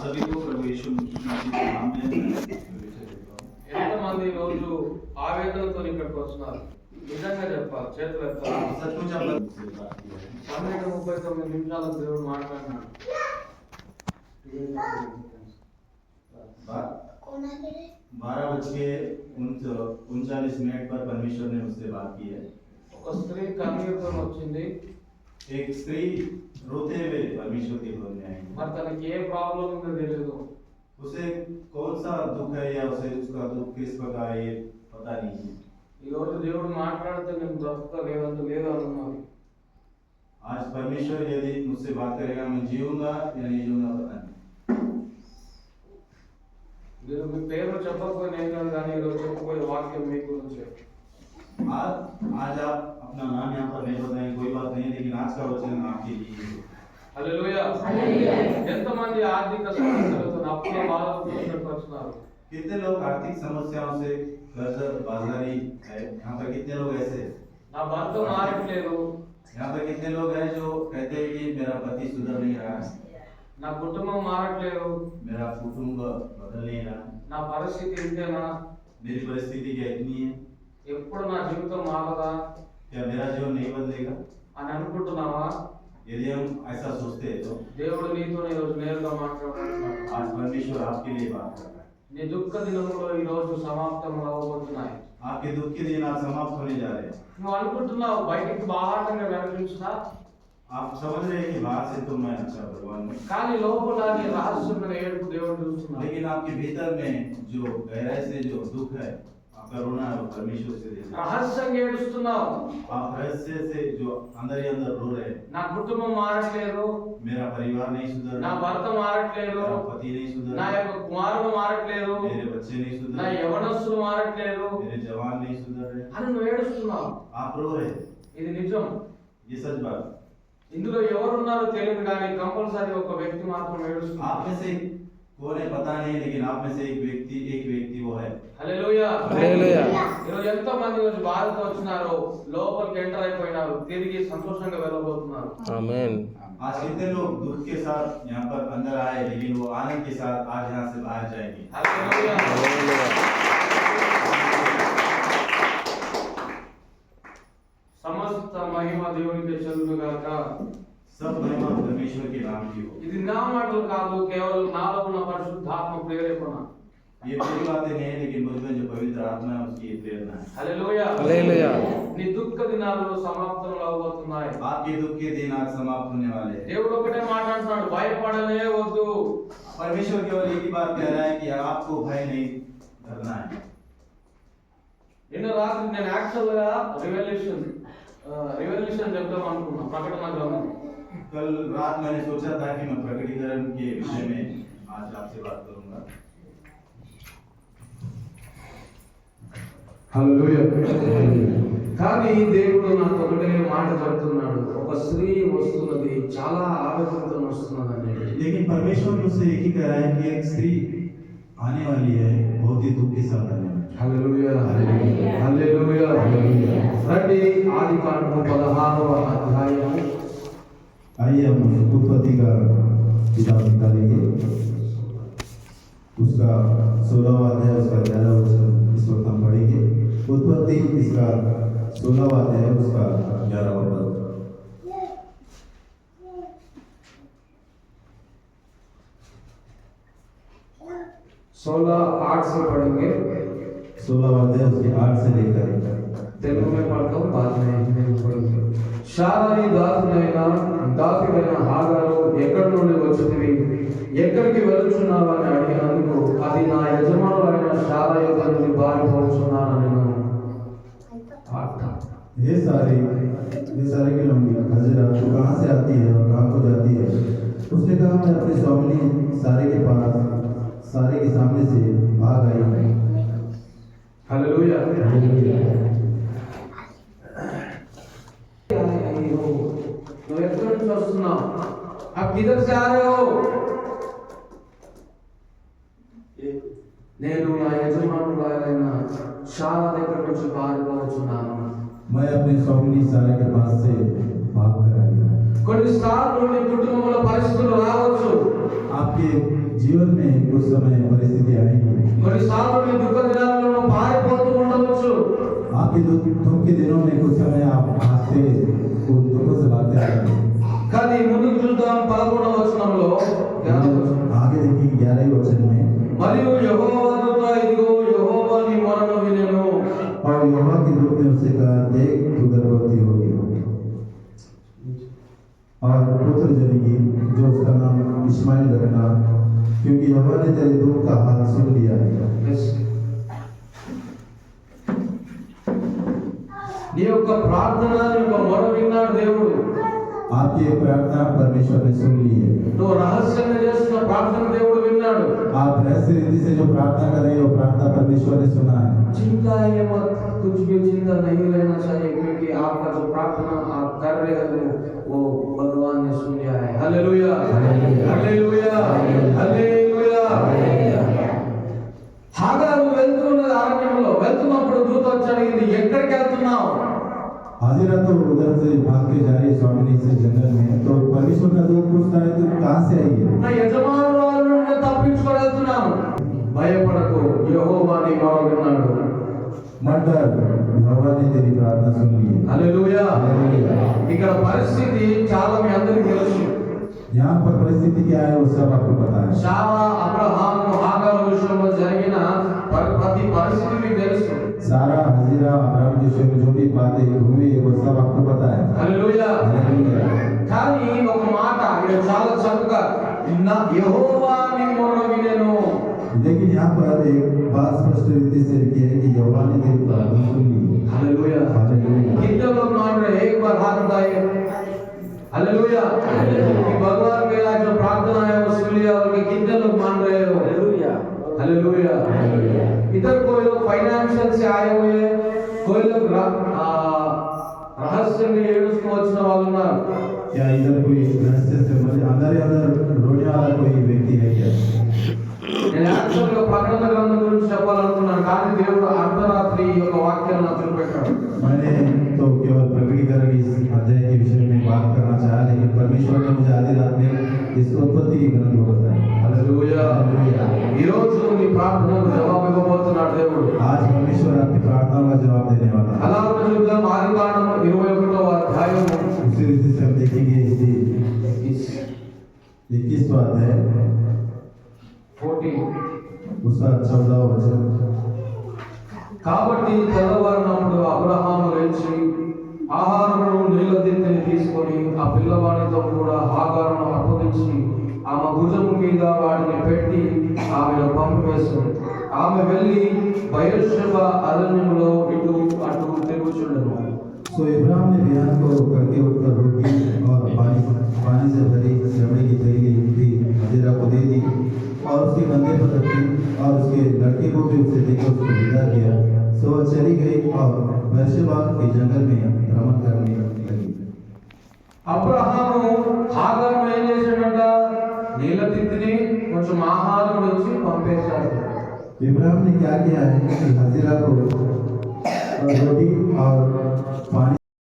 सभी को प्रभु यीशु मसीह के नाम में शुभेच्छा देता हूं। ఎంతమంది ఈ రోజు ఆవేదనతో ఇక్కడికి వస్తున్నారు? నిజంగా చెప్పాలి, చేతులు ఎత్తాలి. सचमुच आप लोगों से बात की है। 12:39 నిమిషాలకు దేవుడు మాట్లాడినాడు. 12:39 पर परमेश्वर ने मुझसे बात की है। ఒక స్త్రీ కన్నీరుతో వచ్చింది. एक स्त्री रोते हुए परमेश्वर के भवन में आई। మరి తనకి ఏ ప్రాబ్లం ఉందో తెలియదు. उसे कौन सा दुख है या उसे उसका दुख किस प्रकार है ये पता नहीं है। ఈ రోజు దేవుడు మాట్లాడితే నేను బ్రతుకుతా లేదంటే లేదు అన్నది. आज परमेश्वर यदि मुझसे बात करेगा मैं जीऊंगा या नहीं जीऊंगा पता नहीं। మీరు మీ పేరు చెప్పకపోయినా ఏం కాదు, కానీ ఈరోజు చెప్పబోయే వాక్యం మీ గురించే. आज आप अपना नाम यहाँ पर नहीं बताएंगे कोई बात नहीं, लेकिन आज का वचन आपके लिए है। హల్లెలూయా. ఎంతమంది ఆర్థిక సమస్యలతో అప్పుల బాధలతో ఇక్కడికి వచ్చినారు? कितने लोग आर्थिक समस्याओं से कर्ज बाजारी है? यहाँ पर कितने लोग ऐसे? నా భర్త మారట్లేదు, यहाँ पर कितने लोग हैं जो कहते हैं कि मेरा पति सुधर नहीं रहा है, నా కుటుంబం మారట్లేదు, मेरा कुटुंब बदल नहीं रहा, నా పరిస్థితి ఇంతేనా, मेरी परिस्थिति क्या इतनी है, ఎప్పుడు నా జీవితం మారదా क्या मेरा जीवन नहीं बदलेगा? అని అనుకుంటున్నావా? यदि हम ऐसा सोचते हैं तो దేవుడు నీతో ఈ రోజు నేరుగా మాట్లాడుతున్నాడు. आज परमेश्वर आपके लिए बात कर रहा है। నీ దుఃఖ దినములు ఈ రోజు సమాప్తం అవబోతున్నాయి. आपके दुख के दिन आज समाप्त होने जा रहे हैं। నువ్వు అనుకుంటున్నావు బయటికి బాహాటంగా కనిపించినా, आप समझ रहे हैं कि बाहर से तो मैं अच्छा भगवान हूँ, కానీ లోపల నీ రహస్యమైన ఏడుపు దేవుడు చూస్తున్నాడు. लेकिन आपके भीतर में जो गहराई से जो दुख है आपका रोना है वो परमेश्वर से दे रहा है। రహస్యంగా ఏడుస్తున్నావు. आप रहस्य से जो अंदर ही अंदर रो रहे हैं, నా కుటుంబం మారట్లేదు, मेरा परिवार नहीं सुधर నా रहा, భర్త మారట్లేదు, मेरा पति नहीं सुधर నా रहा, యొక్క కుమారుడు మారట్లేదు, मेरे बच्चे नहीं सुधर నా रहे, యవనస్తులు మారట్లేదు मेरे जवान नहीं सुधर रहे, అని నువ్వు ఏడుస్తున్నావు. आप रो रहे हैं। ఇది నిజం. ये सच बात। ఇందులో ఎవరున్నారో తెలియదు, కానీ కంపల్సరీ ఒక వ్యక్తి మాత్రం ఏడుస్తున్నాడు. आप में से कौन है पता नहीं, लेकिन आप में से एक व्यक्ति वो है। హల్లెలూయా. హల్లెలూయా. ఈరోజు ఎంతో మంది వచ్చి బాధతో వచ్చినారు, లోపలికి ఎంటర్ అయిపోయినారు, తిరిగి సంతోషంగా వెళ్ళబోతున్నారు. ఆమేన్. आज कितने लोग दुख के साथ यहाँ पर अंदर आए, लेकिन वो आनंद के साथ आज यहाँ से बाहर जाएंगे। హల్లెలూయా. హల్లెలూయా. సమస్త మహిమ దేవునికి చెల్లును గాక. सब महिमा परमेश्वर के नाम की हो। ఇది నా మాటలు కాదు, కేవలం నాలో ఉన్న పరిశుద్ధాత్మ ప్రేరేపణ. ये मेरी बातें नहीं है, लेकिन मुझ में जो पवित्र आत्मा है उसकी ये प्रेरणा है। హల్లెలూయా. హల్లెలూయా. నీ దుఃఖ దినాలు సమాప్తంలో అవబోతున్నాయి. आपके दुख के दिन आज समाप्त होने वाले हैं। దేవుడు ఒకటే మాట అంటున్నాడు, భయపడనే వద్దు. परमेश्वर केवल एक ही बात कह रहा है कि आपको भय नहीं करना है। నిన్న రాత్రి నేను యాక్చువల్ గా రివల్యూషన్ చెప్దాం అనుకున్నా, ప్రకటన గ్రంథం. कल रात मैंने सोचा था कि मैं प्रकटीकरण के विषय में आज आपसे बात करूंगा। హల్లెలూయా. కానీ దేవుడు నాకు ఒకటే మాట చెప్తున్నాడు, ఒక స్త్రీ వస్తున్నది, చాలా ఆవేదనతో వస్తున్నదని. लेकिन परमेश्वर मुझसे एक ही कह रहा है कि एक स्त्री आने वाली है, बहुत ही दुख के साथ आने वाली है। హల్లెలూయా. హల్లెలూయా. రండి ఆదికాండము 16వ అధ్యాయం. आइए हम उत्पत्ति का किताब निकालेंगे, उसका 16वां अध्याय उसका 11वां वचन इस वक्त हम पढ़ेंगे। उत्पत्ति इसका 16वां अध्याय उसका 11वां पद। 16:8 से पढ़ेंगे। 16वां अध्याय उसके 8 से लेकर తెలుగు में पढ़ता हूँ, बाद में हिंदी में पढ़ेंगे। శారాయి దాసివైన హాగారు ఎక్కడి నుండి వచ్చితివి, ఎక్కడికి వెళ్తున్నావు అని అడిగినందుకు, అది నా యజమానులైన శారాయి యొద్ద నుండి పారిపోతున్నానని నేను. ये सारे के लोग हजरा तू कहाँ से आती है और कहाँ को जाती है? उसने कहा मैं अपने स्वामिनी सारे के पास सारे के सामने से भाग आई। హల్లెలూయా. నువ్వు ఎక్కడి నుంచి వస్తున్నావు? आप किधर से आ रहे हो? నేను నా యజమానులైన శారా దగ్గర నుంచి పారిపోతున్నాను. मैं अपने स्वामिनी सारे के पास से भाग कर आई हूँ। కొన్నిసార్లు నీ కుటుంబంలో పరిస్థితులు రావచ్చు, आपके जीवन में कुछ समय परिस्थिति आएगी, కొన్నిసార్లు మీ దుఃఖ దినాలలో పారిపోతూ ఉండవచ్చు. आपके दुख के दिनों में कुछ समय आप हंसते उन दुखों से बातें करते हैं। కానీ ముందుకు చూద్దాం 11వ వచనంలో आगे देखिए 11वें वचन में, మరియు యెహోవా దూత ఇదిగో యెహోవా నీ మొరను వినెను. और यहोवा के दूत ने उससे कहा, देख तू गर्भवती होगी और पुत्र जनेगी, जो उसका नाम इस्माइल रखना, क्योंकि यहोवा ने तेरे दुख का हाल सुन लिया है। నీ యొక్క ప్రార్థన నీ యొక్క మొర విన్నాడు దేవుడు. आपकी ये प्रार्थना परमेश्वर ने सुन ली है। నువ్వు రహస్యంగా చేస్తున్న ప్రార్థన దేవుడు విన్నాడు. आप रहस्य रीति से जो प्रार्थना कर रहे हो, प्रार्थना परमेश्वर ने सुना है। चिंता ये मत, कुछ भी चिंता नहीं रहना चाहिए, क्योंकि आपका जो प्रार्थना आप कर रहे हो वो भगवान ने सुन लिया है। Hallelujah hallelujah hallelujah. హాగారు వెళ్తున్న అరణ్యంలో వెళ్తున్నప్పుడు దూత వచ్చి అడిగింది, ఎక్కడికి వెళ్తున్నావు? हाजिरा तो उधर से भाग के जा रही है स्वामिनी से जंगल में, तो परमेश्वर का दूत पूछता है, तू कहाँ से आई है? నా యజమానురాలు నుండి తప్పించుకొని వెళ్తున్నాను. భయపడకు, యెహోవా నీ మొర విన్నాడు. मत डर, यहोवा ने तेरी प्रार्थना सुन ली है। హల్లెలూయా। हालेलुया। ఇక్కడ పరిస్థితి చాలా మీ అందరికీ తెలుసు. यहाँ पर परिस्थिति क्या है वो सब आपको पता है। శారా అబ్రహాము హాగారు విషయంలో జరిగిన ప్రతి పరిస్థితి మీకు తెలుసు. सारा हाजिरा अब्राहम के विषय में जो भी बातें हुई वो सब आपको पता है। హల్లెలూయా। हालेलुया। కానీ ఒక మాట ఇక్కడ చాలా చక్కగా నా యెహోవా నీ మొర వినెను. लेकिन यहाँ पर एक बात स्पष्ट रीति से लिखी है कि यहोवा ने तेरी प्रार्थना सुन ली है। हालेलुया। हालेलुया। कितने लोग मान रहे हैं? एक बार हाथ उठाइए। हालेलुया। कि भगवान मेरा जो प्रार्थना है वो सुन लिया, और कितने लोग मान रहे हो? Hallelujah hallelujah. इधर कोई लोग फाइनेंशियल से आए हुए हैं, कोई लोग रहस्य में ఏడుస్తూ వచ్చిన వాళ్ళు ఉన్నారు. क्या इधर कोई रहस्य से मतलब अंदर ही अंदर रोने वाला कोई व्यक्ति है क्या? నేను యాక్చువల్గా ప్రకటన గ్రంథం గురించి చెప్పాలనుకున్నాను, కానీ దేవుడు అర్ధరాత్రి ఈ యొక్క వాక్యాన్ని నాకు చూపెట్టాడు. मैंने तो केवल प्रकटीकरण इस अध्याय के विषय में बात करना चाहा, लेकिन परमेश्वर ने मुझे आधी रात में इस उत्पत्ति की ग्रंथ को बताया। हालेलुया। ఈ రోజు నీ ప్రార్థనకు జవాబు ఇవ్వబోతున్నాడు దేవుడు. आज परमेश्वर आपकी प्रार्थनाओं का जवाब देने वाला है। అలాగే చూద్దాం ఆదికాండము 21వ అధ్యాయము उसी रीति से हम देखेंगे इसी 21वां अध्याय 14। उसका 14वां वचन। కాబట్టి తెల్లవారినప్పుడు అబ్రహాము లేచి ఆహారము నీళ్ళ దిత్తెని తీసుకొని ఆ పిల్లవాడితో కూడా హాగారును అప్పగించి ఆమె భుజము మీద వాడిని పెట్టి ఆమెను పంపివేసింది. ఆమె వెళ్ళి బయర్షెబ అరణ్యములో ఇటు అటు తిరుగుచుండెను. तो इब्राहिम ने बियान को करके उठकर रोटी और पानी से भरी चमड़े की थैली भी हाजिरा को दे दी और उसके कंधे पर रखी और उसके लड़के को भी उससे देकर उसको विदा किया। सो वह चली गई और बेर्शेबा के जंगल में भ्रमण करने लगी। అబ్రహాము హాగారును ఏం చేశాడంట? నీళ్ళ తిత్తిని కొంచెం ఆహారం ఇచ్చి పంపేశాడు. इब्राहिम ने क्या किया है कि हाजिरा को रोटी और पानी